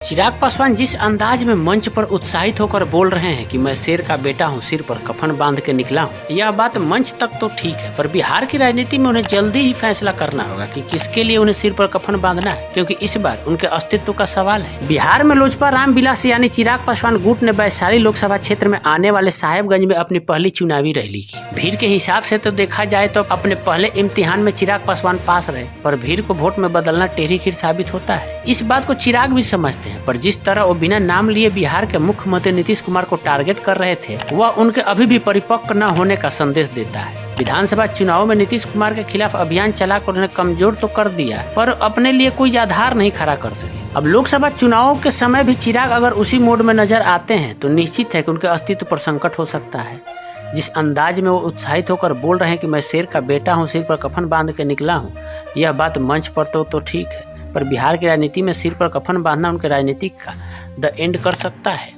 चिराग पासवान जिस अंदाज में मंच पर उत्साहित होकर बोल रहे हैं कि मैं शेर का बेटा हूं, सिर पर कफन बांध के निकला हूं, यह बात मंच तक तो ठीक है, पर बिहार की राजनीति में उन्हें जल्दी ही फैसला करना होगा कि किसके लिए उन्हें सिर पर कफन बांधना है, क्योंकि इस बार उनके अस्तित्व का सवाल है। बिहार में लोजपा रामविलास यानी चिराग पासवान गुट ने वैशाली लोकसभा क्षेत्र में आने वाले साहेबगंज में अपनी पहली चुनावी रैली की। भीड़ के हिसाब से तो देखा जाए तो अपने पहले इम्तिहान में चिराग पासवान पास रहे, पर भीड़ को वोट में बदलना टेढ़ी खीर साबित होता है। इस बात को चिराग भी समझते हैं, पर जिस तरह वो बिना नाम लिए बिहार के मुख्यमंत्री नीतीश कुमार को टारगेट कर रहे थे, वह उनके अभी भी परिपक्व न होने का संदेश देता है। विधानसभा चुनाव में नीतीश कुमार के खिलाफ अभियान चलाकर उन्हें कमजोर तो कर दिया, पर अपने लिए कोई आधार नहीं खड़ा कर सके। अब लोकसभा चुनाव के समय भी चिराग अगर उसी मोड में नजर आते हैं तो निश्चित है कि उनके अस्तित्व पर संकट हो सकता है। जिस अंदाज में वो उत्साहित होकर बोल रहे हैं कि मैं शेर का बेटा हूँ, सिर पर कफन बांध के निकला हूँ, यह बात मंच पर तो ठीक है, पर बिहार की राजनीति में सिर पर कफन बांधना उनके राजनीतिक का द एंड कर सकता है।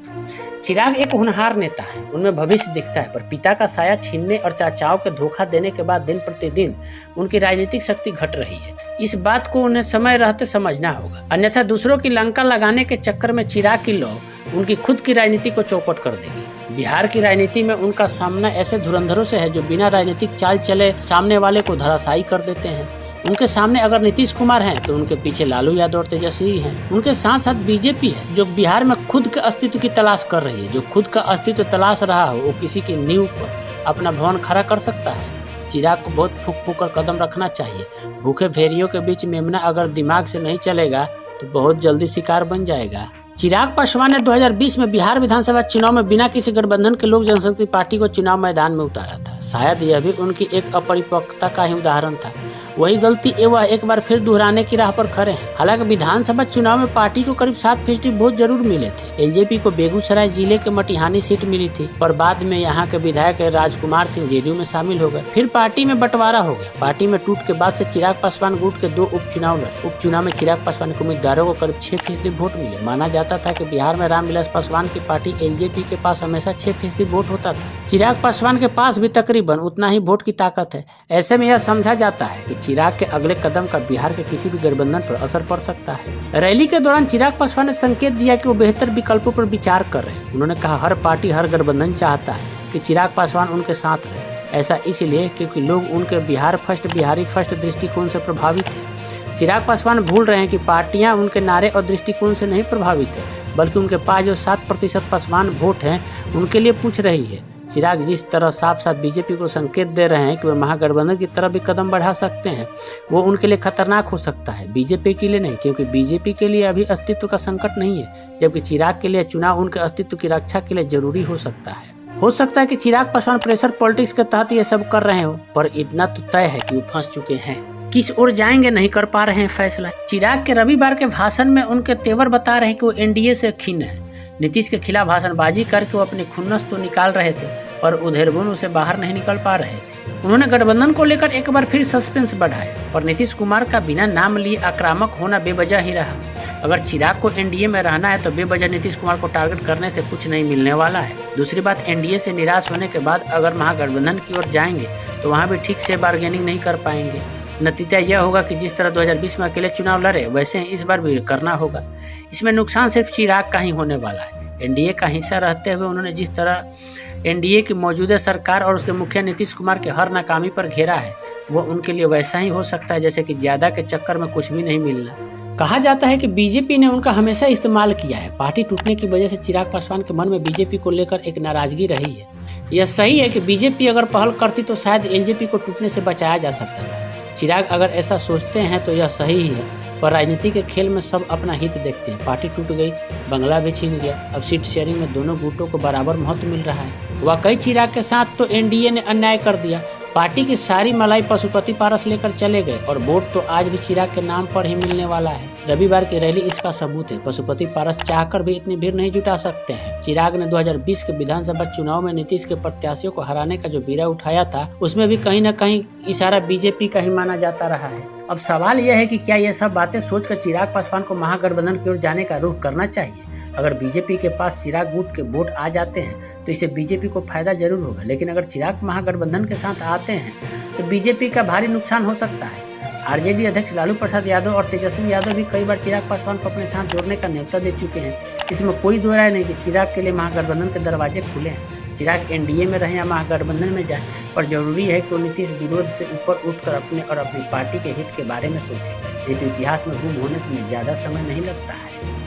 चिराग एक होनहार नेता है, उनमें भविष्य दिखता है, पर पिता का साया छीनने और चाचाओं के धोखा देने के बाद दिन प्रतिदिन उनकी राजनीतिक शक्ति घट रही है। इस बात को उन्हें समय रहते समझना होगा, अन्यथा दूसरों की लंका लगाने के चक्कर में चिराग की लौ उनकी खुद की राजनीति को चौपट कर देगी। बिहार की राजनीति में उनका सामना ऐसे धुरंधरों से है जो बिना राजनीतिक चाल चले सामने वाले को धराशायी कर देते हैं। उनके सामने अगर नीतीश कुमार हैं तो उनके पीछे लालू यादव और तेजस्वी हैं। उनके साथ साथ बीजेपी है जो बिहार में खुद के अस्तित्व की तलाश कर रही है। जो खुद का अस्तित्व तलाश रहा हो वो किसी की नींव पर अपना भवन खड़ा कर सकता है। चिराग को बहुत फूक फूक कर कदम रखना चाहिए। भूखे भेड़ियों के बीच मेमना अगर दिमाग से नहीं चलेगा तो बहुत जल्दी शिकार बन जाएगा। चिराग पासवान ने 2020 में बिहार विधानसभा चुनाव में बिना किसी गठबंधन के लोक जनशक्ति पार्टी को चुनाव मैदान में उतारा था। शायद यह भी उनकी एक अपरिपक्वता का ही उदाहरण था। वही गलती वह एक बार फिर दोहराने की राह पर खड़े हैं। हालांकि विधानसभा चुनाव में पार्टी को करीब 7% वोट जरूर मिले थे। एलजेपी को बेगूसराय जिले के मटिहानी सीट मिली थी, पर बाद में यहाँ के विधायक राजकुमार सिंह जेडीयू में शामिल हो गए। फिर पार्टी में बंटवारा हो गया। पार्टी में टूट के बाद से चिराग पासवान गुट के 2 उपचुनाव लड़े। उपचुनाव में चिराग पासवान के उम्मीदवारों को करीब 6% वोट मिले। माना जाता था कि बिहार में रामविलास पासवान की पार्टी एलजेपी के पास हमेशा 6% वोट होता था। चिराग पासवान के पास भी तकरीबन उतना ही वोट की ताकत है। ऐसे में यह समझा जाता है कि चिराग के अगले कदम का बिहार के किसी भी गठबंधन पर असर पड़ सकता है। रैली के दौरान चिराग पासवान ने संकेत दिया कि वो बेहतर विकल्पों पर विचार कर रहे हैं। उन्होंने कहा हर पार्टी हर गठबंधन चाहता है कि चिराग पासवान उनके साथ रहे। ऐसा इसलिए क्योंकि लोग उनके बिहार फर्स्ट बिहारी फर्स्ट दृष्टिकोण से प्रभावित है। चिराग पासवान भूल रहे हैं कि पार्टियां उनके नारे और दृष्टिकोण से नहीं प्रभावित है, बल्कि उनके पास जो 7% पासवान वोट हैं उनके लिए पूछ रही है। चिराग जिस तरह साफ साफ बीजेपी को संकेत दे रहे हैं कि वे महागठबंधन की तरफ भी कदम बढ़ा सकते हैं, वो उनके लिए खतरनाक हो सकता है। बीजेपी के लिए नहीं, क्योंकि बीजेपी के लिए अभी अस्तित्व का संकट नहीं है, जबकि चिराग के लिए चुनाव उनके अस्तित्व की रक्षा के लिए जरूरी हो सकता है। हो सकता है कि चिराग पासवान प्रेशर पॉलिटिक्स के तहत ये सब कर रहे हो, पर इतना तो तय है कि वो फंस चुके हैं। किस ओर जाएंगे नहीं कर पा रहे हैं फैसला। चिराग के रविवार के भाषण में उनके तेवर बता रहे हैं कि वो एनडीए से खिन्न है। नीतीश के खिलाफ भाषणबाजी करके वो अपनी खुन्नस तो निकाल रहे थे, पर उधेड़बुन उसे बाहर नहीं निकल पा रहे थे। उन्होंने गठबंधन को लेकर एक बार फिर सस्पेंस बढ़ाया, पर नीतीश कुमार का बिना नाम लिए आक्रामक होना बेवजह ही रहा। अगर चिराग को एनडीए में रहना है तो बेवजह नीतीश कुमार को टारगेट करने से कुछ नहीं मिलने वाला है। दूसरी बात, एनडीए से निराश होने के बाद अगर महागठबंधन की ओर जाएंगे तो वहाँ भी ठीक से बार्गेनिंग नहीं कर पाएंगे। नतीजा यह होगा कि जिस तरह 2020 में अकेले चुनाव लड़े वैसे ही इस बार भी करना होगा। इसमें नुकसान सिर्फ चिराग का ही होने वाला है। एनडीए का हिस्सा रहते हुए उन्होंने जिस तरह एनडीए की मौजूदा सरकार और उसके मुखिया नीतीश कुमार के हर नाकामी पर घेरा है, वो उनके लिए वैसा ही हो सकता है जैसे कि ज्यादा के चक्कर में कुछ भी नहीं मिलना। कहा जाता है कि बीजेपी ने उनका हमेशा इस्तेमाल किया है। पार्टी टूटने की वजह से चिराग पासवान के मन में बीजेपी को लेकर एक नाराजगी रही है। यह सही है कि बीजेपी अगर पहल करती तो शायद एलजेपी को टूटने से बचाया जा सकता था। चिराग अगर ऐसा सोचते हैं तो यह सही ही है, पर राजनीति के खेल में सब अपना हित देखते हैं। पार्टी टूट गई, बंगला भी छीन गया, अब सीट शेयरिंग में दोनों गुटों को बराबर महत्व मिल रहा है। वाकई चिराग के साथ तो एनडीए ने अन्याय कर दिया। पार्टी की सारी मलाई पशुपति पारस लेकर चले गए और वोट तो आज भी चिराग के नाम पर ही मिलने वाला है। रविवार की रैली इसका सबूत है। पशुपति पारस चाहकर भी इतनी भीड़ नहीं जुटा सकते हैं। चिराग ने 2020 के विधानसभा चुनाव में नीतीश के प्रत्याशियों को हराने का जो बीड़ा उठाया था, उसमें भी कहीं न कहीं इशारा बीजेपी का ही माना जाता रहा है। अब सवाल यह है कि क्या ये सब बातें सोचकर चिराग पासवान को महागठबंधन की ओर जाने का रुख करना चाहिए। अगर बीजेपी के पास चिराग गुट के वोट आ जाते हैं तो इससे बीजेपी को फायदा जरूर होगा, लेकिन अगर चिराग महागठबंधन के साथ आते हैं तो बीजेपी का भारी नुकसान हो सकता है। आरजेडी अध्यक्ष लालू प्रसाद यादव और तेजस्वी यादव भी कई बार चिराग पासवान को अपने साथ जोड़ने का न्योता दे चुके हैं। इसमें कोई दो राय नहीं कि चिराग के लिए महागठबंधन के दरवाजे खुले हैं। चिराग एनडीए में रहे या महागठबंधन में जाए, पर जरूरी है कि वो नीतीश विरोध से ऊपर उठकर अपने और अपनी पार्टी के हित के बारे में सोचे। नहीं तो इतिहास में गुम होने में ज़्यादा समय नहीं लगता है।